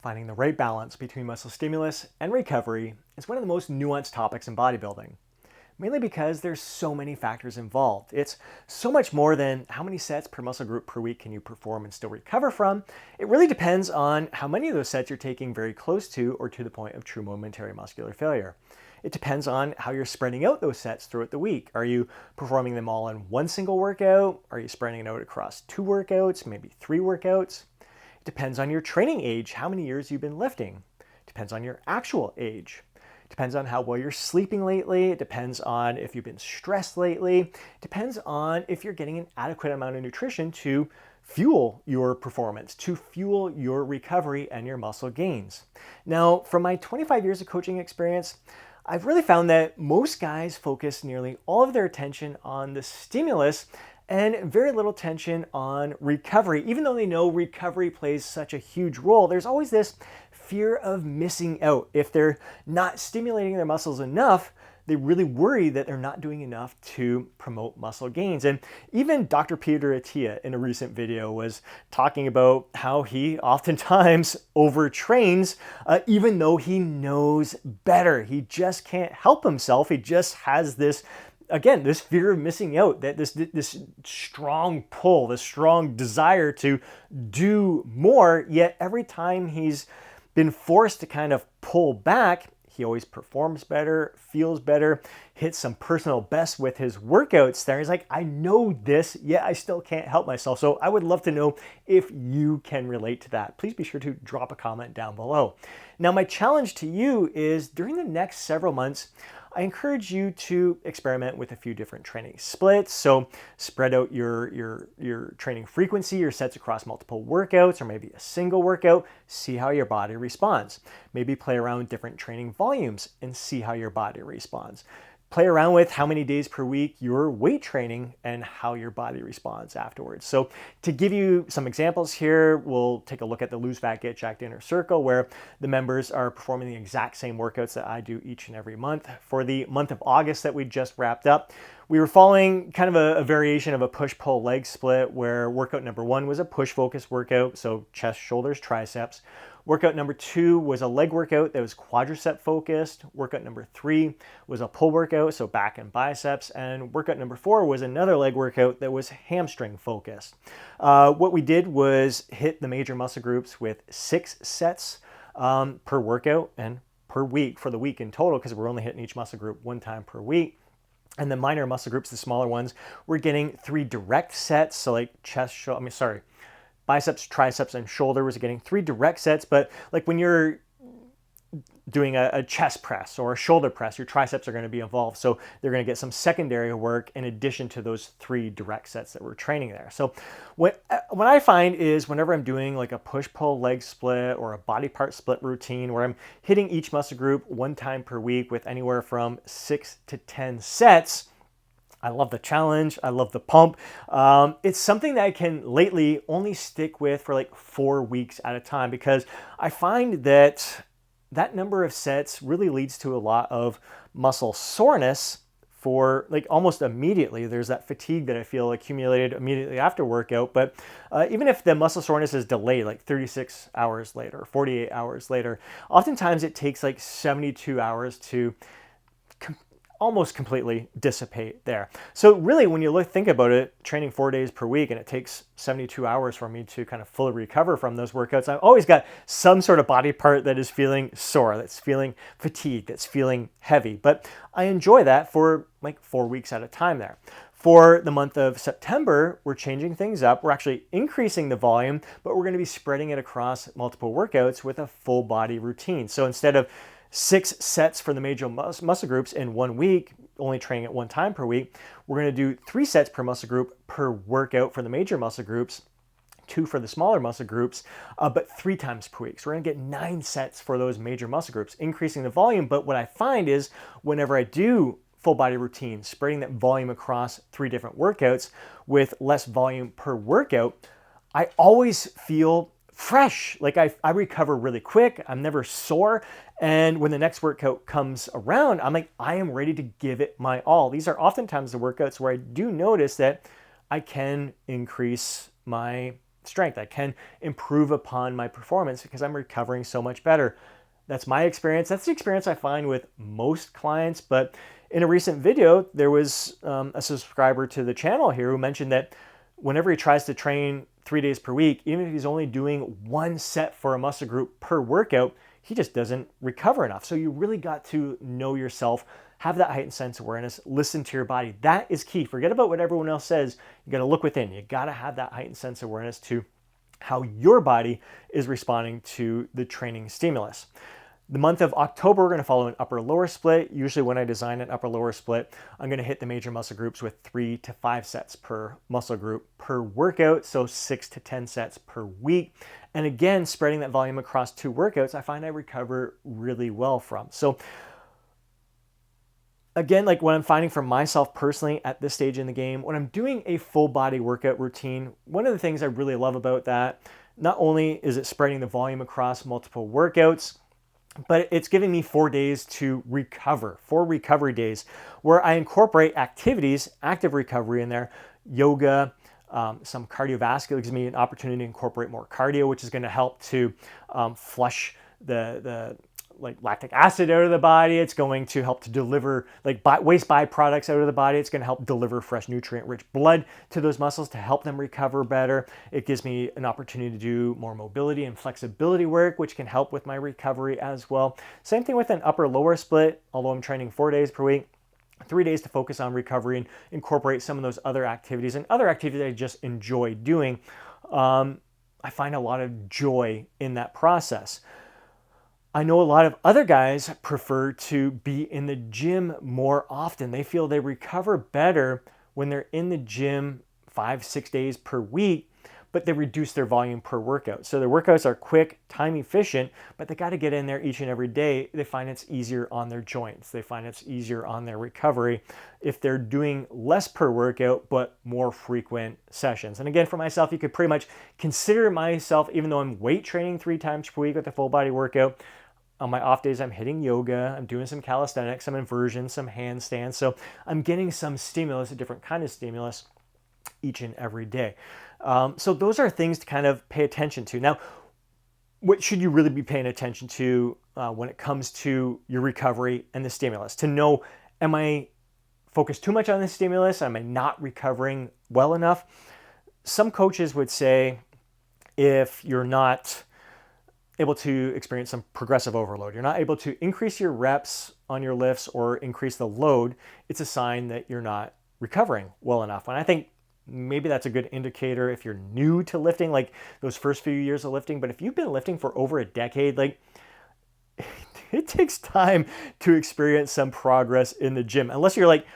Finding the right balance between muscle stimulus and recovery is one of the most nuanced topics in bodybuilding, mainly because there's so many factors involved. It's so much more than how many sets per muscle group per week can you perform and still recover from. It really depends on how many of those sets you're taking very close to or to the point of true momentary muscular failure. It depends on how you're spreading out those sets throughout the week. Are you performing them all in one single workout? Are you spreading it out across 2 workouts, maybe 3 workouts? It depends on your training age, how many years you've been lifting. It depends on your actual age. It depends on how well you're sleeping lately. It depends on if you've been stressed lately. It depends on if you're getting an adequate amount of nutrition to fuel your performance, to fuel your recovery and your muscle gains. Now, from my 25 years of coaching experience, I've really found that most guys focus nearly all of their attention on the stimulus and very little attention on recovery. Even though they know recovery plays such a huge role, there's always this fear of missing out. If they're not stimulating their muscles enough, they really worry that they're not doing enough to promote muscle gains. And even Dr. Peter Attia in a recent video was talking about how he oftentimes overtrains, even though he knows better. He just can't help himself. He just has this, again, this fear of missing out, that this strong pull, this strong desire to do more, yet every time he's been forced to kind of pull back, he always performs better, feels better, hits some personal bests with his workouts there. He's like, I know this, yet I still can't help myself. So I would love to know if you can relate to that. Please be sure to drop a comment down below. Now, my challenge to you is during the next several months, I encourage you to experiment with a few different training splits. So spread out your training frequency, your sets across multiple workouts, or maybe a single workout. See how your body responds. Maybe play around with different training volumes and see how your body responds. Play around with how many days per week you're weight training and how your body responds afterwards. So to give you some examples here, we'll take a look at the Lose Fat, Get Jacked Inner Circle, where the members are performing the exact same workouts that I do each and every month. For the month of August that we just wrapped up, we were following kind of a variation of a push-pull leg split, where workout number 1 was a push-focused workout, so chest, shoulders, triceps. Workout number 2 was a leg workout that was quadricep focused. Workout number 3 was a pull workout, so back and biceps. And workout number 4 was another leg workout that was hamstring focused. What we did was hit the major muscle groups with 6 sets per workout and per week for the week in total, because we're only hitting each muscle group 1 time per week. And the minor muscle groups, the smaller ones, we're getting 3 direct sets. So like biceps, triceps, and shoulder was getting 3 direct sets. But like when you're doing a chest press or a shoulder press, your triceps are going to be involved. So they're going to get some secondary work in addition to those 3 direct sets that we're training there. So what I find is whenever I'm doing like a push-pull leg split or a body part split routine where I'm hitting each muscle group 1 time per week with anywhere from 6 to 10 sets, I love the challenge. I love the pump. It's something that I can lately only stick with for like 4 weeks at a time, because I find that number of sets really leads to a lot of muscle soreness for like almost immediately. There's that fatigue that I feel accumulated immediately after workout. But even if the muscle soreness is delayed, like 36 hours later, 48 hours later, oftentimes it takes like 72 hours to almost completely dissipate there. So really, when you think about it, training 4 days per week, and it takes 72 hours for me to kind of fully recover from those workouts, I've always got some sort of body part that is feeling sore, that's feeling fatigued, that's feeling heavy. But I enjoy that for like 4 weeks at a time there. For the month of September, we're changing things up. We're actually increasing the volume, but we're going to be spreading it across multiple workouts with a full body routine. So instead of 6 sets for the major muscle groups in 1 week, only training it 1 time per week, we're going to do 3 sets per muscle group per workout for the major muscle groups, 2 for the smaller muscle groups, but 3 times per week. So we're going to get 9 sets for those major muscle groups, increasing the volume. But what I find is whenever I do full body routine, spreading that volume across 3 different workouts with less volume per workout, I always feel fresh. Like I recover really quick. I'm never sore. And when the next workout comes around, I'm like, I am ready to give it my all. These are oftentimes the workouts where I do notice that I can increase my strength. I can improve upon my performance because I'm recovering so much better. That's my experience. That's the experience I find with most clients. But in a recent video, there was a subscriber to the channel here who mentioned that whenever he tries to train 3 days per week, even if he's only doing 1 set for a muscle group per workout, he just doesn't recover enough. So you really got to know yourself, have that heightened sense of awareness, listen to your body. That is key. Forget about what everyone else says. You got to look within. You got to have that heightened sense of awareness to how your body is responding to the training stimulus. The month of October, we're going to follow an upper-lower split. Usually when I design an upper-lower split, I'm going to hit the major muscle groups with 3 to 5 sets per muscle group per workout, so 6 to 10 sets per week. And again, spreading that volume across 2 workouts, I find I recover really well from. So again, like what I'm finding for myself personally at this stage in the game, when I'm doing a full body workout routine, one of the things I really love about that, not only is it spreading the volume across multiple workouts, but it's giving me 4 days to recover, 4 recovery days, where I incorporate activities, active recovery in there, yoga, some cardiovascular. Gives me an opportunity to incorporate more cardio, which is going to help to flush the like lactic acid out of the body. It's going to help to deliver like waste byproducts out of the body. It's going to help deliver fresh nutrient-rich blood to those muscles to help them recover better. It gives me an opportunity to do more mobility and flexibility work, which can help with my recovery as well. Same thing with an upper-lower split, although I'm training 4 days per week. 3 days to focus on recovery and incorporate some of those other activities and other activities I just enjoy doing. I find a lot of joy in that process. I know a lot of other guys prefer to be in the gym more often. They feel they recover better when they're in the gym 5-6 days per week, but they reduce their volume per workout. So their workouts are quick, time efficient, but they got to get in there each and every day. They find it's easier on their joints. They find it's easier on their recovery if they're doing less per workout, but more frequent sessions. And again, for myself, you could pretty much consider myself, even though I'm weight training 3 times per week with a full body workout, on my off days, I'm hitting yoga, I'm doing some calisthenics, some inversions, some handstands. So I'm getting some stimulus, a different kind of stimulus each and every day. So those are things to kind of pay attention to. Now, what should you really be paying attention to when it comes to your recovery and the stimulus? To know, am I focused too much on the stimulus? Am I not recovering well enough? Some coaches would say if you're not able to experience some progressive overload, you're not able to increase your reps on your lifts or increase the load, it's a sign that you're not recovering well enough. And I think maybe that's a good indicator if you're new to lifting, like those first few years of lifting. But if you've been lifting for over a decade, like it takes time to experience some progress in the gym, unless you're like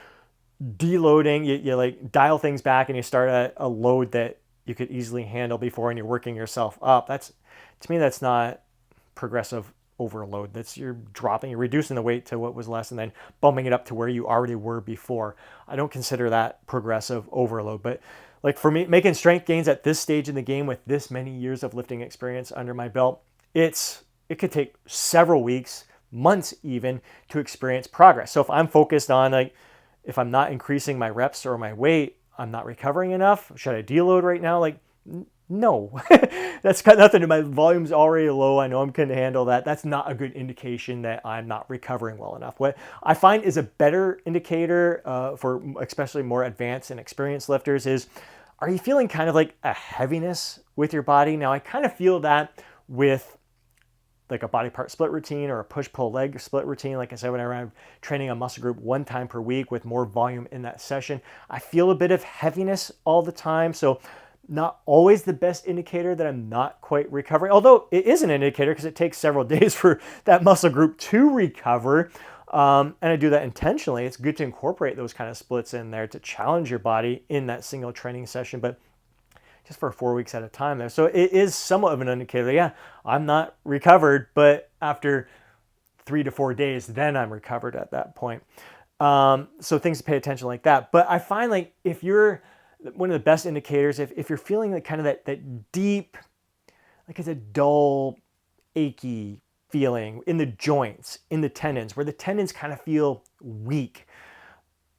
deloading, you like dial things back and you start at a load that you could easily handle before and you're working yourself up. To me, that's not progressive overload. That's you're reducing the weight to what was less and then bumping it up to where you already were before. I don't consider that progressive overload. But like for me, making strength gains at this stage in the game with this many years of lifting experience under my belt, it could take several weeks, months even, to experience progress. So if I'm focused on like, if I'm not increasing my reps or my weight, I'm not recovering enough. Should I deload right now? Like, no, that's got nothing to do. My volume's already low. I know I can handle that. That's not a good indication that I'm not recovering well enough. What I find is a better indicator for especially more advanced and experienced lifters is, are you feeling kind of like a heaviness with your body? Now, I kind of feel that with like a body part split routine or a push-pull leg split routine. Like I said, whenever I'm training a muscle group 1 time per week with more volume in that session, I feel a bit of heaviness all the time. So not always the best indicator that I'm not quite recovering, although it is an indicator because it takes several days for that muscle group to recover. And I do that intentionally. It's good to incorporate those kind of splits in there to challenge your body in that single training session, but just for 4 weeks at a time there. So it is somewhat of an indicator. Yeah, I'm not recovered, but after 3 to 4 days, then I'm recovered at that point. So things to pay attention like that. But I find like if you're one of the best indicators, if you're feeling like kind of that deep, like it's a dull, achy feeling in the joints, in the tendons, where the tendons kind of feel weak.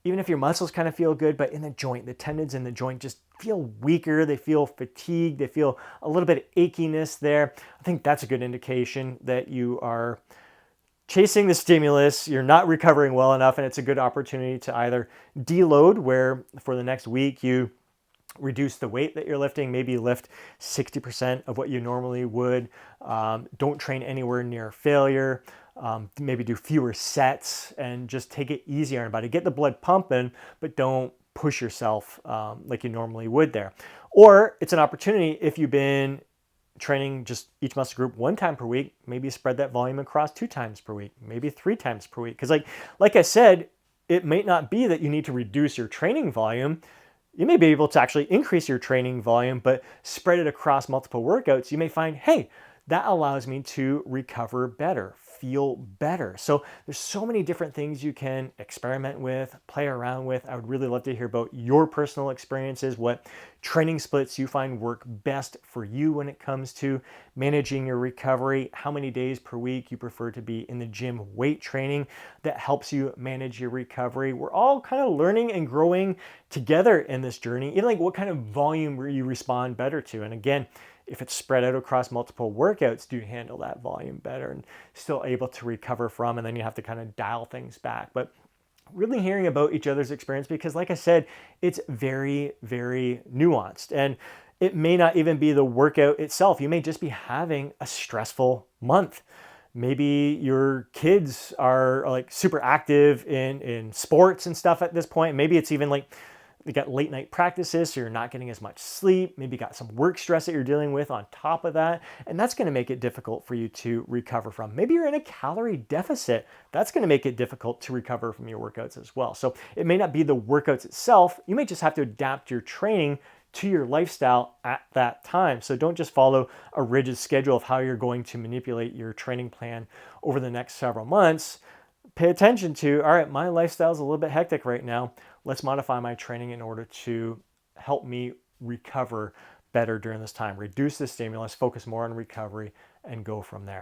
Even if your muscles kind of feel good, but in the joint, the tendons in the joint just feel weaker, they feel fatigued, they feel a little bit of achiness there, I think that's a good indication that you are chasing the stimulus, you're not recovering well enough, and it's a good opportunity to either deload, where for the next week you reduce the weight that you're lifting, maybe lift 60% of what you normally would. Don't train anywhere near failure. Maybe do fewer sets and just take it easy on your body. Get the blood pumping, but don't push yourself like you normally would there. Or it's an opportunity, if you've been training just each muscle group one time per week, maybe spread that volume across 2 times per week, maybe 3 times per week. Because like I said, it may not be that you need to reduce your training volume. You may be able to actually increase your training volume, but spread it across multiple workouts. You may find, hey, that allows me to recover better, feel better. So there's so many different things you can experiment with, play around with. I would really love to hear about your personal experiences, what training splits you find work best for you when it comes to managing your recovery, how many days per week you prefer to be in the gym weight training that helps you manage your recovery. We're all kind of learning and growing together in this journey. Even like what kind of volume you respond better to. And again, if it's spread out across multiple workouts, do you handle that volume better and still able to recover from? And then you have to kind of dial things back. But really hearing about each other's experience, because like I said, it's very, very nuanced. And it may not even be the workout itself. You may just be having a stressful month. Maybe your kids are like super active in sports and stuff at this point. Maybe it's even like you got late night practices, so you're not getting as much sleep. Maybe you got some work stress that you're dealing with on top of that, and that's going to make it difficult for you to recover from. Maybe you're in a calorie deficit. That's going to make it difficult to recover from your workouts as well. So it may not be the workouts itself. You may just have to adapt your training to your lifestyle at that time. So don't just follow a rigid schedule of how you're going to manipulate your training plan over the next several months. Pay attention to, all right, my lifestyle is a little bit hectic right now. Let's modify my training in order to help me recover better during this time. Reduce the stimulus, focus more on recovery, and go from there.